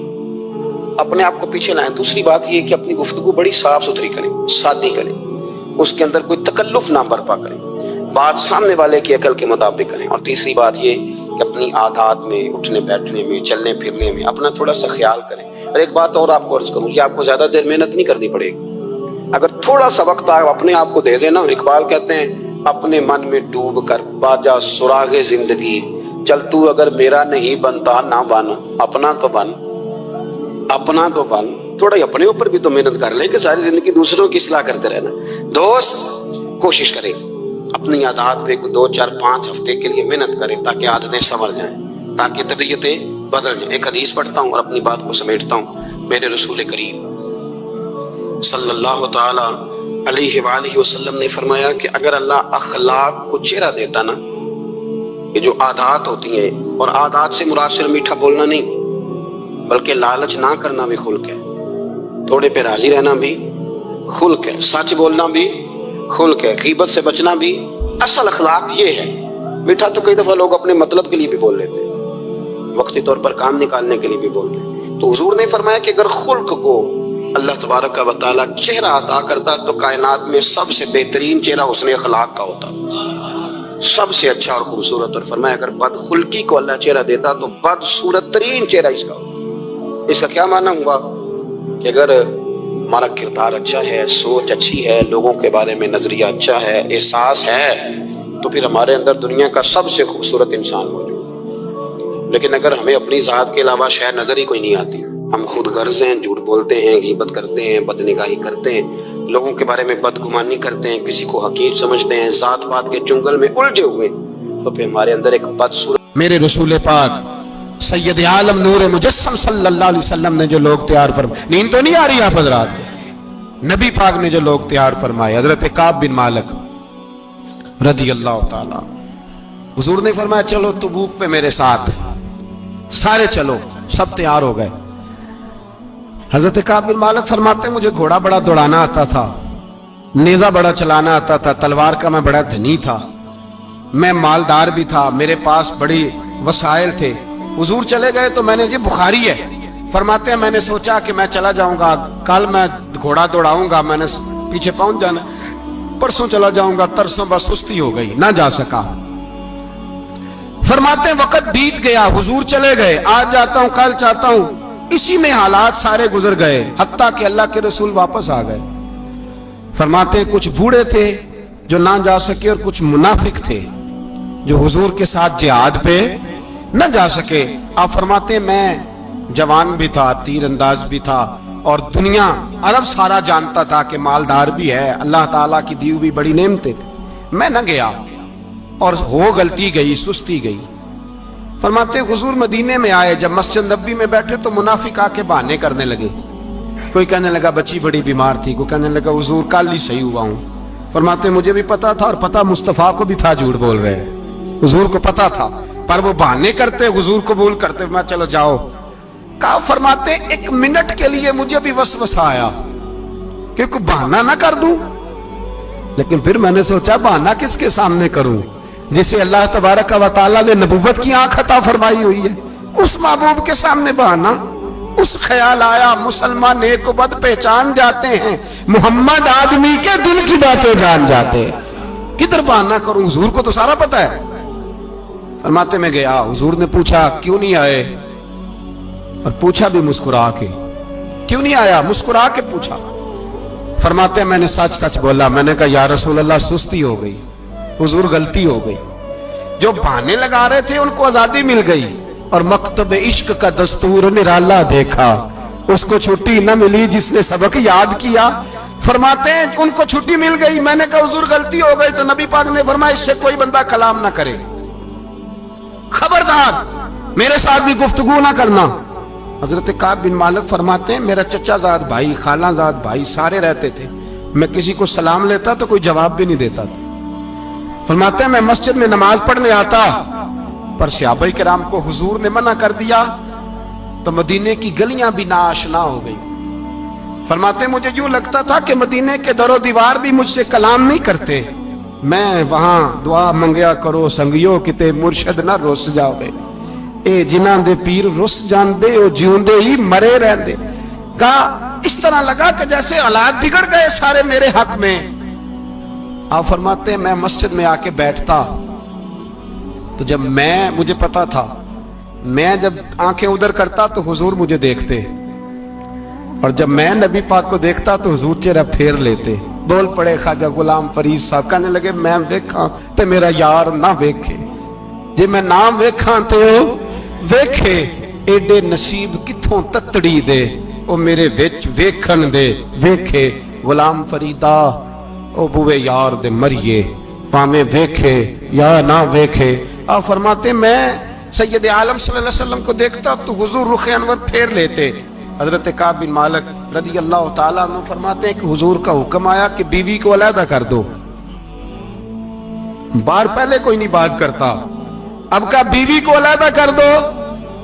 اپنے آپ کو پیچھے لائیں۔ دوسری بات یہ کہ اپنی گفتگو بڑی صاف ستھری کریں، سادی کریں، اس کے اندر کوئی تکلف نہ برپا کریں، بات سامنے والے کی عقل کے مطابق کریں۔ اور تیسری بات یہ کہ اپنی عادات میں، اٹھنے بیٹھنے میں، چلنے پھرنے میں اپنا تھوڑا سا خیال کریں۔ اور ایک بات اور آپ کو عرض کروں، یہ آپ کو زیادہ دیر محنت نہیں کرنی پڑے گی، اگر تھوڑا سا وقت آپ اپنے آپ کو دے دینا۔ اور اقبال کہتے ہیں اپنے من میں ڈوب کر باجا سراغ زندگی، چل تو اگر میرا نہیں بنتا نہ بن، اپنا تو بن، اپنا تو بن۔ تھوڑا اپنے اوپر بھی تو محنت کر لیں کہ ساری زندگی دوسروں کی اصلاح کرتے رہنا۔ دوست کوشش کریں اپنی عادات پہ 2 4 5 ہفتے کے لیے محنت کریں تاکہ عادتیں سنور جائیں، تاکہ طبیعتیں بدل جائیں۔ ایک حدیث پڑھتا ہوں اور اپنی بات کو سمیٹتا ہوں۔ میرے رسول کریم صلی اللہ تعالی علیہ وآلہ وسلم نے فرمایا کہ اگر اللہ اخلاق کو چہرہ دیتا نا، یہ جو عادات ہوتی ہیں، اور عادات سے مراد صرف میٹھا بولنا نہیں بلکہ لالچ نہ کرنا بھی خلق ہے، تھوڑے پہ راضی رہنا بھی خلق ہے، سچ بولنا بھی خلق ہے، غیبت سے بچنا بھی اصل اخلاق یہ ہے۔ میٹھا تو کئی دفعہ لوگ اپنے مطلب کے لیے بھی بول لیتے ہیں، وقتی طور پر کام نکالنے کے لیے بھی بول لیتے ہیں۔ تو حضور نے فرمایا کہ اگر خلق کو اللہ تبارک و تعالیٰ چہرہ عطا کرتا تو کائنات میں سب سے بہترین چہرہ حسن اخلاق کا ہوتا، سب سے اچھا اور خوبصورت۔ اور فرمایا اگر بدخلقی کو اللہ چہرہ دیتا تو بدصورت ترین چہرہ اس کا ہوتا۔ اس کا کیا معنی ہوا کہ اگر ہمارا کردار اچھا ہے، سوچ اچھی ہے، لوگوں کے بارے میں نظریہ اچھا ہے، احساس ہے، تو پھر ہمارے اندر دنیا کا سب سے خوبصورت انسان موجود۔ لیکن اگر ہمیں اپنی ذات کے علاوہ شے نظر ہی کوئی نہیں آتی، ہم خود غرض ہیں، جھوٹ بولتے ہیں، غیبت کرتے ہیں، بدنگاہی کرتے ہیں، لوگوں کے بارے میں بدگمانی کرتے ہیں، کسی کو حقیر سمجھتے ہیں، ذات پات کے جنگل میں الجھے ہوئے، تو پھر ہمارے اندر ایک بدصورت۔ میرے رسول پاک سید عالم نور مجسم صلی اللہ علیہ وسلم نے جو لوگ تیار فرمائے، نیند تو نہیں آ رہی آپ حضرات؟ نبی پاک نے جو لوگ تیار فرمائے، حضرت کعب بن مالک رضی اللہ تعالی، حضور نے فرمایا چلو تبوک پہ میرے ساتھ، سارے چلو، سب تیار ہو گئے۔ حضرت کعب بن مالک فرماتے ہیں مجھے گھوڑا بڑا دوڑانا آتا تھا، نیزہ بڑا چلانا آتا تھا، تلوار کا میں بڑا دھنی تھا، میں مالدار بھی تھا، میرے پاس بڑی وسائل تھے۔ حضور چلے گئے تو میں نے، یہ بخاری ہے، فرماتے ہیں میں نے سوچا کہ میں چلا جاؤں گا، کل میں گھوڑا دوڑاؤں گا، میں نے پیچھے پہنچ جانا، پرسوں چلا جاؤں گا، ترسوں بس سستی ہو گئی، نہ جا سکا۔ فرماتے ہیں وقت بیت گیا، حضور چلے گئے، آج جاتا ہوں کل چاہتا ہوں، اسی میں حالات سارے گزر گئے، حتیٰ کہ اللہ کے رسول واپس آ گئے۔ فرماتے ہیں کچھ بوڑھے تھے جو نہ جا سکے، اور کچھ منافق تھے جو حضور کے ساتھ جہاد پہ نہ جا سکے۔ آپ فرماتے ہیں میں جوان بھی تھا، تیر انداز بھی تھا، اور دنیا عرب سارا جانتا تھا کہ مالدار بھی ہے، اللہ تعالیٰ کی دی ہوئی بڑی نعمتیں تھیں، میں نہ گیا، اور ہو غلطی گئی، سستی گئی۔ فرماتے ہیں حضور مدینے میں آئے، جب مسجد نبوی میں بیٹھے تو منافق آ کے بہانے کرنے لگے، کوئی کہنے لگا بچی بڑی بیمار تھی، کوئی کہنے لگا حضور کل ہی صحیح ہوا ہوں۔ فرماتے ہیں مجھے بھی پتا تھا، اور پتا مصطفیٰ کو بھی تھا جھوٹ بول رہے ہیں، حضور کو پتا تھا، پر وہ بہانے کرتے، حضور قبول کرتے، میں چلو جاؤ۔ کہا فرماتے ہیں ایک منٹ کے لیے مجھے بھی وسوسہ آیا کہ کوئی بہانہ نہ کر دوں، لیکن پھر میں نے سوچا بہانہ کس کے سامنے کروں جسے اللہ تبارک و تعالیٰ نے نبوت کی آنکھ عطا فرمائی ہوئی ہے، اس محبوب کے سامنے بہانہ۔ اس خیال آیا مسلمان نیک و بد پہچان جاتے ہیں، محمد آدمی کے دل کی باتیں جان جاتے ہیں، کدھر بہانہ کروں، حضور کو تو سارا پتا ہے۔ فرماتے میں گیا، حضور نے پوچھا کیوں نہیں آئے، اور پوچھا بھی مسکرا کے، کیوں نہیں آیا، مسکرا کے پوچھا۔ فرماتے ہیں میں نے سچ سچ بولا، میں نے کہا یا رسول اللہ سستی ہو گئی، حضور غلطی ہو گئی۔ جو بہانے لگا رہے تھے ان کو آزادی مل گئی، اور مکتب عشق کا دستور نرالا دیکھا، اس کو چھٹی نہ ملی جس نے سبق یاد کیا۔ فرماتے ہیں ان کو چھٹی مل گئی، میں نے کہا حضور غلطی ہو گئی، تو نبی پاک نے فرمایا اس سے کوئی بندہ کلام نہ کرے، خبردار میرے ساتھ بھی گفتگو نہ کرنا۔ حضرت کعب بن مالک فرماتے ہیں میرا چچا زاد بھائی، خالہ زاد بھائی سارے رہتے تھے، میں کسی کو سلام لیتا تو کوئی جواب بھی نہیں دیتا تھا۔ فرماتے ہیں میں مسجد میں نماز پڑھنے آتا، پر صحابہ کرام کو حضور نے منع کر دیا تو مدینے کی گلیاں بھی ناآشنا ہو گئی۔ فرماتے ہیں مجھے یوں لگتا تھا کہ مدینے کے در و دیوار بھی مجھ سے کلام نہیں کرتے، میں وہاں دعا منگیا کرو سنگیو کتے مرشد نہ رس جاوے، اے جنہاں دے پیر رس جاندے او جیوندے ہی مرے رہندے۔ کہا اس طرح لگا کہ جیسے حالات بگڑ گئے سارے میرے حق میں۔ آپ فرماتے ہیں میں مسجد میں آ کے بیٹھتا تو جب مجھے پتا تھا میں جب آنکھیں ادھر کرتا تو حضور مجھے دیکھتے، اور جب میں نبی پاک کو دیکھتا تو حضور چہرہ پھیر لیتے۔ بول پڑے خواجہ غلام فرید صاحب، کہنے لگے میں ویکھاں تے میرا یار نہ ویکھے، جے میں نام ویکھاں تے او ویکھے، ایڈے نصیب کتھوں تتڑی دے او میرے وچ ویکھن دے ویکھے، غلام فریدا او بوے یار دے مریے پامیں ویکھے یا نہ ویکھے۔ آپ فرماتے میں سید عالم صلی اللہ علیہ وسلم کو دیکھتا تو حضور رخ انور پھیر لیتے، حضرت کعب بن مالک رضی اللہ تعالیٰ عنہ فرماتے ہیں کہ حضور کا حکم آیا کہ بیوی کو علیحدہ کر دو. بار پہلے کوئی نہیں بات کرتا, اب کہا بیوی کو علیحدہ کر دو.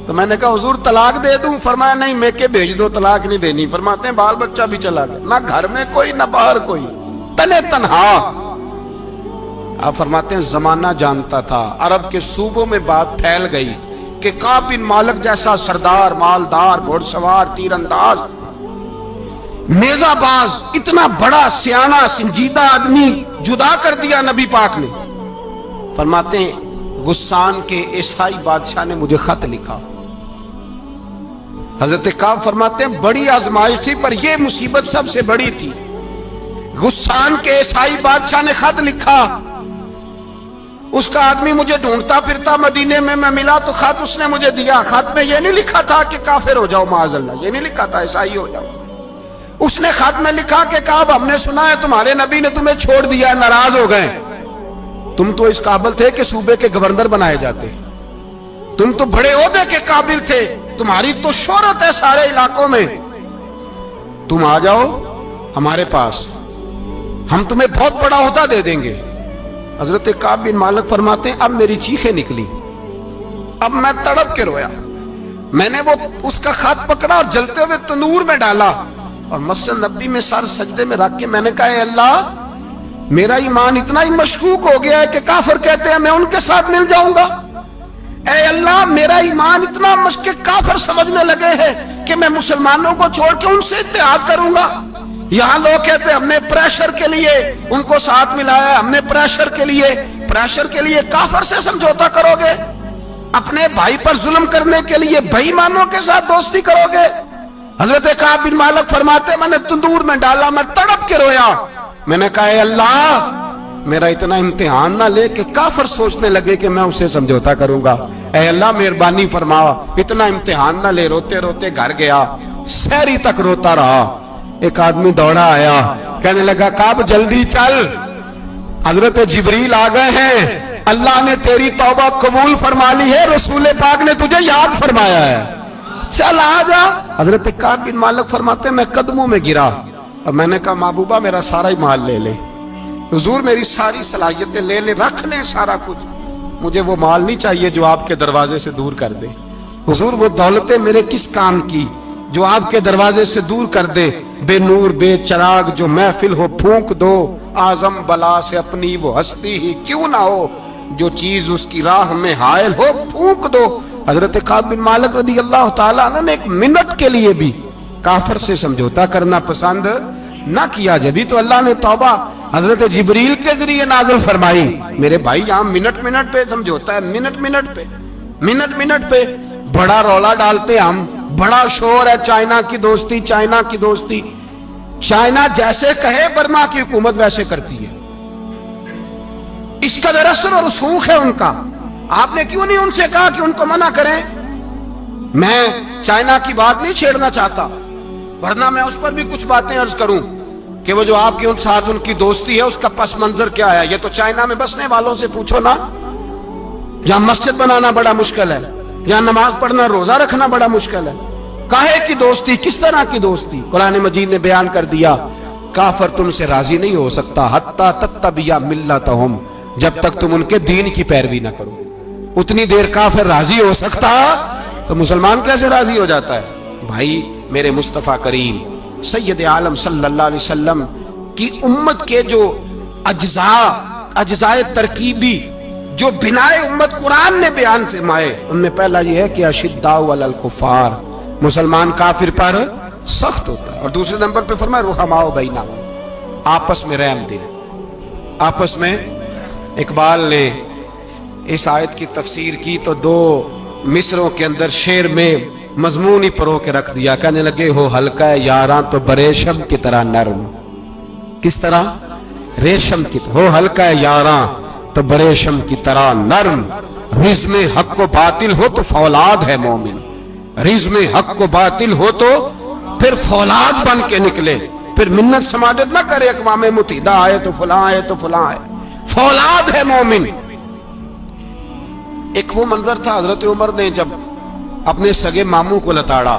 تو میں نے کہا حضور طلاق دے دوں؟ فرمایا نہیں, میں کہ بھیج دو, طلاق نہیں دینی. فرماتے ہیں بال بچہ بھی چلا گیا, نہ گھر میں کوئی نہ باہر کوئی, تنے تنہا. آپ فرماتے ہیں زمانہ جانتا تھا, عرب کے صوبوں میں بات پھیل گئی کہ کعب بن مالک جیسا سردار, مالدار, گھوڑ سوار, تیر انداز, نیزہ باز, اتنا بڑا سیانہ سنجیدہ آدمی جدا کر دیا نبی پاک نے. فرماتے ہیں غسان کے عیسائی بادشاہ نے مجھے خط لکھا. حضرت کعب فرماتے ہیں بڑی آزمائش تھی, پر یہ مصیبت سب سے بڑی تھی. غسان کے عیسائی بادشاہ نے خط لکھا, اس کا آدمی مجھے ڈھونڈتا پھرتا مدینے میں, میں ملا تو خط اس نے مجھے دیا. خط میں یہ نہیں لکھا تھا کہ کافر ہو جاؤ معاذ اللہ, یہ نہیں لکھا تھا عیسائی ہو جاؤ. اس نے خط میں لکھا کہ کعب ہم نے سنا ہے تمہارے نبی نے تمہیں چھوڑ دیا, ناراض ہو گئے. تم تو اس قابل تھے کہ صوبے کے گورنر بنائے جاتے, تم تو بڑے عہدے کے قابل تھے, تمہاری تو شہرت ہے سارے علاقوں میں, تم آ جاؤ ہمارے پاس, ہم تمہیں بہت بڑا عہدہ دے دیں گے. حضرت کعب بن مالک فرماتے ہیں اب میری چیخیں نکلی, اب میں تڑپ کے رویا. میں نے وہ اس کا خط پکڑا اور جلتے ہوئے تنور میں ڈالا اور مسجد نبی میں سر سجدے میں رکھ کے میں نے کہا اے اللہ, میرا ایمان اتنا ہی مشکوک ہو گیا ہے کہ کافر کہتے ہیں میں ان کے ساتھ مل جاؤں گا. اے اللہ, میرا ایمان اتنا مشکوک, کافر سمجھنے لگے ہیں کہ میں مسلمانوں کو چھوڑ کے ان سے اتحاد کروں گا. یہاں لوگ کہتے ہیں ہم نے پریشر کے لیے ان کو ساتھ ملایا, ہم نے پریشر کے لیے کافر سے سمجھوتا کرو گے, اپنے بھائی پر ظلم کرنے کے لیے بے ایمانوں کے ساتھ دوستی کرو گے. حضرت کعب بن مالک فرماتے میں نے تندور میں ڈالا, میں تڑپ کے رویا. میں نے کہا اے اللہ, میرا اتنا امتحان نہ لے کہ کافر سوچنے لگے کہ میں اسے سمجھوتا کروں گا. اے اللہ مہربانی فرما, اتنا امتحان نہ لے. روتے روتے گھر گیا, سحری تک روتا رہا. ایک آدمی دوڑا آیا, کہنے لگا کعب جلدی چل, حضرت جبریل آ گئے ہیں, اللہ نے تیری توبہ قبول فرما لی ہے, رسول پاک نے تجھے یاد فرمایا ہے, چل آ جا. حضرت کعب بن مالک فرماتے میں قدموں میں گرا اور میں نے کہا محبوبہ میرا سارا ہی مال لے لے, حضور میری ساری صلاحیتیں لے لے, رکھ لیں سارا کچھ, مجھے وہ مال نہیں چاہیے جو آپ کے دروازے سے دور کر دے. حضور وہ دولتیں میرے کس کام کی جو آپ کے دروازے سے دور کر دے. بے نور بے چراغ جو محفل ہو پھونک دو, اعظم بلا سے اپنی وہ ہستی ہی کیوں نہ ہو, جو چیز اس کی راہ میں حائل ہو پھونک دو. حضرت کعب بن مالک رضی اللہ تعالیٰ عنہ نے ایک منٹ کے لیے بھی کافر سے سمجھوتا کرنا پسند نہ کیا. جبھی تو اللہ نے توبہ حضرت جبریل کے ذریعے نازل فرمائی. میرے بھائی یہاں منٹ پہ سمجھوتا ہے, منٹ پہ بڑا رولا ڈالتے ہم, بڑا شور ہے چائنا کی دوستی, چائنا جیسے کہے برما کی حکومت ویسے کرتی ہے, اس کا اثر اور رسوخ ہے ان کا. آپ نے کیوں نہیں ان سے کہا کہ ان کو منع کریں؟ میں چائنا کی بات نہیں چھیڑنا چاہتا, ورنہ میں اس پر بھی کچھ باتیں عرض کروں کہ وہ جو آپ کے ساتھ ان کی دوستی ہے اس کا پس منظر کیا ہے. یہ تو چائنا میں بسنے والوں سے پوچھو نا, جہاں مسجد بنانا بڑا مشکل ہے, جہاں نماز پڑھنا روزہ رکھنا بڑا مشکل ہے. کاہے کی دوستی, کس طرح کی دوستی؟ قرآن مجید نے بیان کر دیا کافر تم سے راضی نہیں ہو سکتا حتی تتبع ملتہم, جب تک تم ان کے دین کی پیروی نہ کرو. اتنی دیر کافر راضی ہو سکتا تو مسلمان کیسے راضی ہو جاتا ہے؟ بھائی میرے مصطفیٰ کریم سید عالم صلی اللہ علیہ وسلم کی امت کے جو اجزاء ترکیبی جو بنائے امت قرآن نے بیان فرمائے, ان میں پہلا یہ ہے کہ اشداء علی الکفار, مسلمان کافر پر سخت ہوتا ہے. اور دوسرے نمبر پہ فرمایا رحماء بینہم, آپس میں رحم دل, آپس میں. اقبال نے اس آیت کی تفسیر کی تو 2 مصروں کے اندر شعر میں مضمون ہی پرو کے رکھ دیا. کہنے لگے ہو حلقہ یاراں تو بریشم کی طرح نرم. کس طرح؟ ریشم کی طرح. ہو حلقہ یاراں تو بریشم کی طرح نرم, رزم حق و باطل ہو تو فولاد ہے مومن, رزم حق و باطل ہو تو پھر فولاد بن کے نکلے, پھر منت سماجت نہ کرے اقوام متحدہ آئے تو فلاں آئے تو فلاں آئے, فولاد ہے مومن. ایک وہ منظر تھا حضرت عمر نے جب اپنے سگے ماموں کو لتاڑا,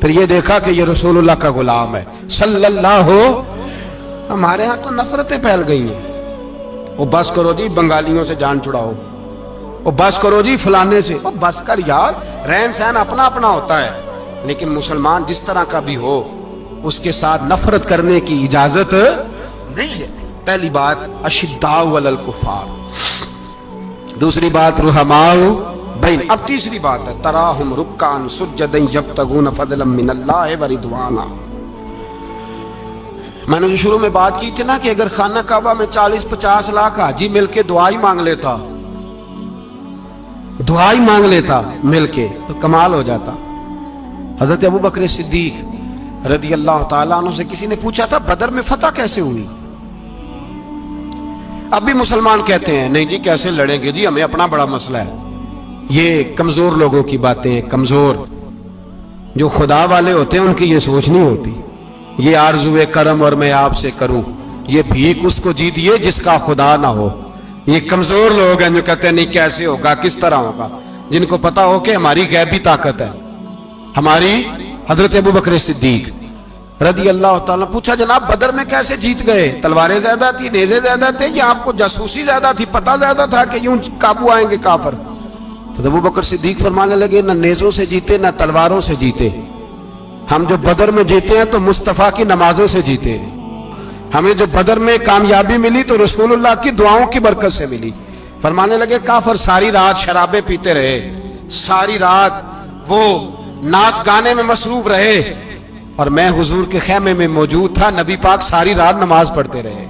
پھر یہ دیکھا کہ یہ رسول اللہ کا غلام ہے صلی ہمارے ہاں تو نفرتیں پھیل گئی ہیں. وہ بس کرو جی بنگالیوں سے جان چھڑاؤ، وہ بس کرو جی فلانے سے، وہ بس کر یار، رہن سہن اپنا اپنا ہوتا ہے، لیکن مسلمان جس طرح کا بھی ہو اس کے ساتھ نفرت کرنے کی اجازت نہیں ہے. پہلی بات اشداء علی الکفار، دوسری بات رحماء بین. اب تیسری بات ہے تراہم رکعا سجدا یبتغون فضلا من اللہ ورضوانا. میں نے جو شروع میں بات کی تھی نا کہ اگر خانہ کعبہ میں 40-50 لاکھ حاجی مل کے دعا ہی مانگ لیتا، دعا ہی مانگ لیتا مل کے، تو کمال ہو جاتا. حضرت ابو بکر صدیق رضی اللہ تعالیٰ عنہ سے کسی نے پوچھا تھا بدر میں فتح کیسے ہوئی؟ اب بھی مسلمان کہتے ہیں نہیں جی کیسے لڑیں گے جی، ہمیں اپنا بڑا مسئلہ ہے. یہ کمزور لوگوں کی باتیں ہیں، کمزور. جو خدا والے ہوتے ہیں ان کی یہ سوچ نہیں ہوتی. یہ آرزو کرم اور میں آپ سے کروں، یہ بھیک اس کو جیتیے جس کا خدا نہ ہو. یہ کمزور لوگ ہیں جو کہتے ہیں نہیں کیسے ہوگا، کس طرح ہوگا، جن کو پتا ہو کہ ہماری غیبی طاقت ہے ہماری. حضرت ابو بکر صدیق رضی اللہ تعالیٰ پوچھا جناب بدر میں کیسے جیت گئے؟ تلواریں زیادہ تھی، نیزے زیادہ تھے، یا آپ کو جاسوسی زیادہ تھی، پتہ زیادہ تھا کہ یوں قابو آئیں گے کافر؟ تو ابو بکر صدیق فرمانے لگے نہ نیزوں سے جیتے نہ تلواروں سے جیتے، ہم جو بدر میں جیتے ہیں تو مصطفیٰ کی نمازوں سے جیتے ہیں. ہمیں جو بدر میں کامیابی ملی تو رسول اللہ کی دعاؤں کی برکت سے ملی. فرمانے لگے کافر ساری رات شرابیں پیتے رہے، ساری رات وہ ناچ گانے میں مصروف رہے، اور میں حضور کے خیمے میں موجود تھا. نبی پاک ساری رات نماز پڑھتے رہے،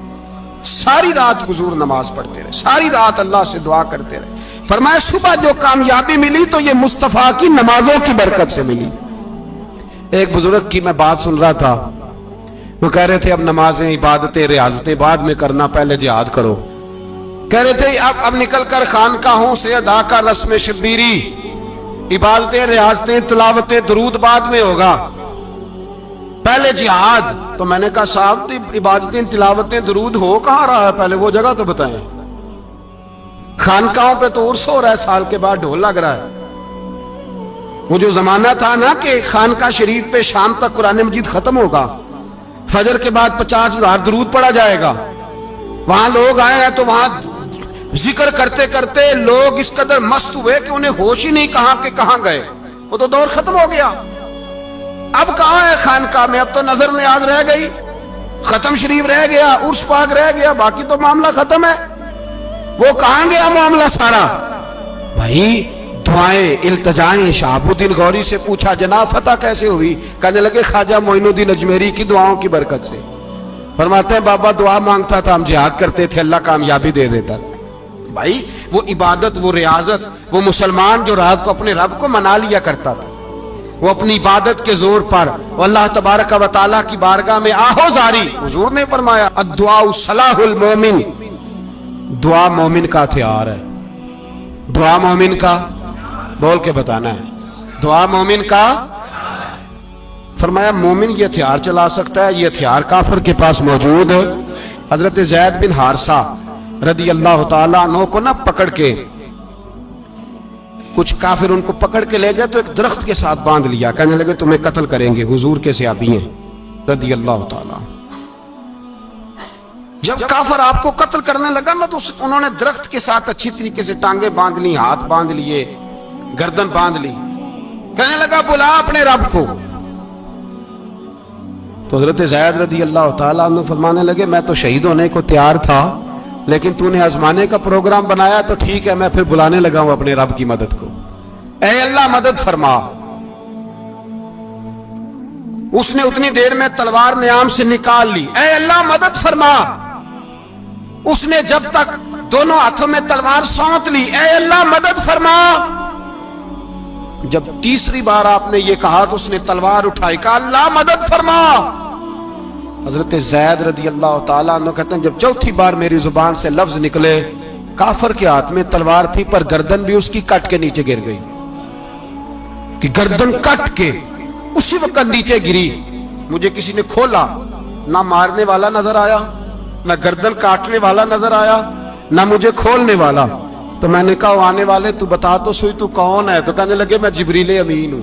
ساری رات حضور نماز پڑھتے رہے، ساری رات اللہ سے دعا کرتے رہے. فرمایا صبح جو کامیابی ملی تو یہ مصطفیٰ کی نمازوں کی برکت سے ملی. ایک بزرگ کی میں بات سن رہا تھا، وہ کہہ رہے تھے اب نمازیں عبادتیں ریاضتیں بعد میں کرنا، پہلے جہاد کرو. کہہ رہے تھے اب نکل کر خانقاہوں سے ادا کا رسم شبیری، عبادتیں ریاضتیں تلاوتیں درود بعد میں ہوگا، پہلے جہاد. تو میں نے کہا صاحب عبادتیں تلاوتیں درود ہو کہاں رہا ہے، پہلے وہ جگہ تو بتائیں. خانقاہوں پہ تو عرس ہو رہا ہے، سال کے بعد ڈھول لگ رہا ہے. وہ جو زمانہ تھا نا کہ خانقاہ شریف پہ شام تک قرآن مجید ختم ہوگا، فجر کے بعد 50,000 درود پڑھا جائے گا، وہاں لوگ آئے ہیں تو وہاں ذکر کرتے کرتے لوگ اس قدر مست ہوئے کہ انہیں ہوش ہی نہیں کہاں گئے. وہ تو دور ختم ہو گیا. اب کہاں ہے خانقاہ میں؟ اب تو نظر نیاز رہ گئی، ختم شریف رہ گیا، عرس پاک رہ گیا، باقی تو معاملہ ختم ہے. وہ کہاں گیا معاملہ سارا؟ بھائی دعائیں التجائیں. شہاب الدین غوری سے پوچھا جناب فتح کیسے ہوئی؟ کہنے لگے خواجہ معین الدین اجمیری کی دعاؤں کی برکت سے. فرماتے ہیں بابا دعا مانگتا تھا، ہم جہاد کرتے تھے، اللہ کامیابی دے دیتا. بھائی وہ عبادت، وہ ریاضت، وہ مسلمان جو رات کو اپنے رب کو منا لیا کرتا تھا، وہ اپنی عبادت کے زور پر اللہ تبارک و تعالیٰ کی بارگاہ میں آہو زاری. حضور نے فرمایا الدعاء صلاح المومن، دعا مومن کا ہتھیار ہے. دعا مومن کا، بول کے بتانا ہے، دعا مومن کا. فرمایا مومن یہ ہتھیار چلا سکتا ہے، یہ ہتھیار کافر کے پاس موجود ہے. حضرت زید بن حارثہ رضی اللہ تعالیٰ عنہ کو نہ پکڑ کے کچھ کافر ان کو پکڑ کے لے گئے تو ایک درخت کے ساتھ باندھ لیا. کہنے لگے تمہیں قتل کریں گے، حضور کے صحابی ہیں رضی اللہ تعالیٰ. جب کافر آپ کو قتل کرنے لگا نا تو انہوں نے درخت کے ساتھ اچھی طریقے سے ٹانگیں باندھ لی، ہاتھ باندھ لیے، گردن باندھ لی. کہنے لگا بلا اپنے رب کو. تو حضرت زید رضی اللہ تعالیٰ عنہ فرمانے لگے میں تو شہید ہونے کو تیار تھا، لیکن تو نے آزمانے کا پروگرام بنایا تو ٹھیک ہے، میں پھر بلانے لگا ہوں اپنے رب کی مدد کو. اے اللہ مدد فرما. اس نے اتنی دیر میں تلوار نیام سے نکال لی. اے اللہ مدد فرما. اس نے جب تک دونوں ہاتھوں میں تلوار سونت لی. اے اللہ مدد فرما. جب تیسری بار آپ نے یہ کہا تو اس نے تلوار اٹھائی، کہا اللہ مدد فرما. حضرت زید رضی اللہ تعالیٰ عنہ کہتے ہیں جب چوتھی بار میری زبان سے لفظ نکلے، کافر کے ہاتھ میں تلوار تھی پر گردن بھی اس کی کٹ کے نیچے گر گئی، کہ گردن کٹ کے اسی وقت نیچے گری. مجھے کسی نے کھولا، نہ مارنے والا نظر آیا، نہ گردن کاٹنے والا نظر آیا، نہ مجھے کھولنے والا. تو میں نے کہا آنے والے تو بتا تو سوئی تو کون ہے؟ تو کہنے لگے میں جبریل امین ہوں.